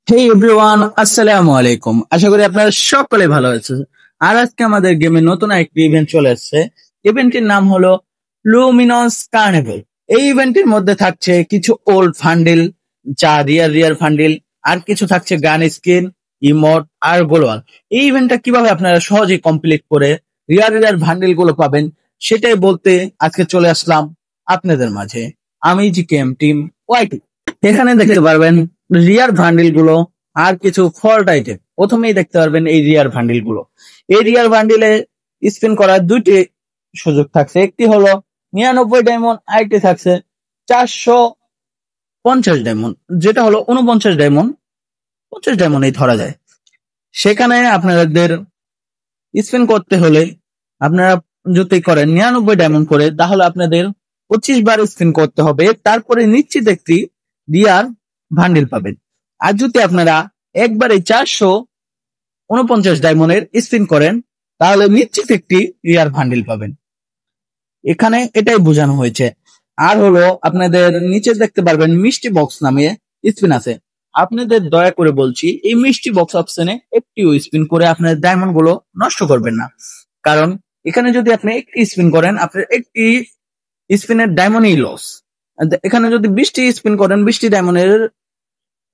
হে everyone, আসসালামু আলাইকুম। আশা করি আপনারা সকলে ভালো আছেন। আর আজকে আমাদের গেমে নতুন একটি ইভেন্ট চলে এসেছে। ইভেন্টটির নাম হলো লুমিনস কার্নিভেল। এই ইভেন্টের মধ্যে থাকছে কিছু ওল্ড ফান্ডিল, যা রিয়ার রিয়ার ফান্ডিল, আর কিছু থাকছে গান স্কিন, ইমোট আর গ্লোয়াল। এই ইভেন্টটা কিভাবে আপনারা সহজেই কমপ্লিট করে রিয়ার রিয়ার ফান্ডিল গুলো পাবেন সেটাই বলতে আজকে চলে আসলাম আপনাদের মাঝে। আমি জিকেএম টিম ওয়াইটি। এখানে দেখতে পারবেন রিয়ার ভান্ডিল গুলো আর কিছু ফল্ট আইটেম। প্রথমেই দেখতে পারবেন এই রিয়ার ভান্ডিল গুলো। এই রিয়ার ভান্ডিলে স্পিন করার দুইটি সুযোগ থাকছে। একটি হলো 99 ডায়মন্ড, আরেকটি থাকছে 450 ডায়মন্ড, যেটা হলো 49 ডায়মন্ড। 50 ডায়মন্ড ধরা যায়। সেখানে আপনাদের স্পিন করতে হলে আপনারা যদি করেন 99 ডায়মন্ড করে, তাহলে আপনাদের 25 বার স্পিন করতে হবে, তারপরে নিশ্চিত একটি রিয়ার ভান্ডিল পাবেন। আর যদি আপনারা একবারে 449 ডায়মন্ডের স্পিন করেন, তাহলে নিশ্চিত একটি রিয়ার ভান্ডিল পাবেন। এখানে এটাই বোঝানো হয়েছে। আর হলো আপনাদের নিচে দেখতে পারবেন মিষ্টি বক্স নামে স্পিন আছে। আপনাদের দয়া করে বলছি, এই মিষ্টি বক্স অপশনে একটিও স্পিন করে আপনার ডায়মন্ড গুলো নষ্ট করবেন না। কারণ এখানে যদি আপনি একটি স্পিন করেন, আপনার একটি স্পিনের ডায়মন্ডই লস। এখানে যদি 20টি স্পিন করেন, 20টি ডায়মন্ডের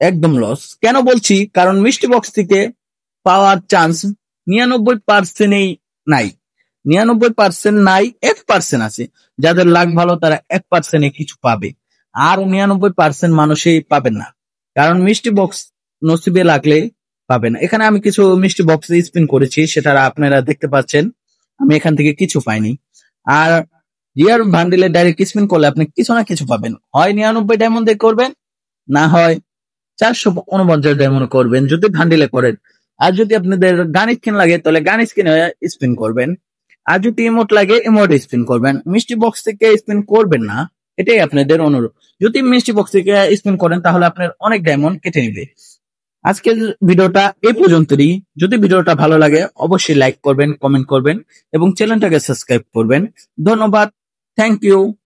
একদম লস। কেন বলছি? কারণ মিষ্টি বক্স থেকে পাওয়ার চান্স 99%ই নাই। 99% নাই, 1% আছে। যাদের লাক ভালো তারা 1%-এ কিছু পাবে, আর 99% মানুষই পাবেন না। কারণ মিষ্টি বক্স নসিবে লাগলে পাবেন। এখানে আমি কিছু মিষ্টি বক্স স্পিন করেছি, সেটা আপনারা দেখতে পাচ্ছেন। আমি এখান থেকে কিছু পাইনি। আর রিয়ার ভান্ডিলে ডাইরেক্ট স্পিন করলে আপনি কিছু না কিছু পাবেন। হয় 99 ডায়মন্ড দিয়ে করবেন, না হয় 449 ডায়মন্ড করবেন যদি ভান্ডিলে করেন। আর যদি আপনাদের গান স্কিন লাগে, তাহলে গান স্কিনে স্পিন করবেন। আর যদি ইমোট লাগে, ইমোট স্পিন করবেন। মিষ্টি বক্স থেকে স্পিন করবেন না, এটাই আপনাদের অনুরোধ। যদি মিষ্টি বক্স থেকে স্পিন করেন, তাহলে আপনার অনেক ডায়মন্ড কেটে নিবে। আজকের ভিডিওটা এই পর্যন্তই। যদি ভিডিওটা ভালো লাগে, অবশ্যই লাইক করবেন, কমেন্ট করবেন এবং চ্যানেলটাকে সাবস্ক্রাইব করবেন। ধন্যবাদ। Thank you.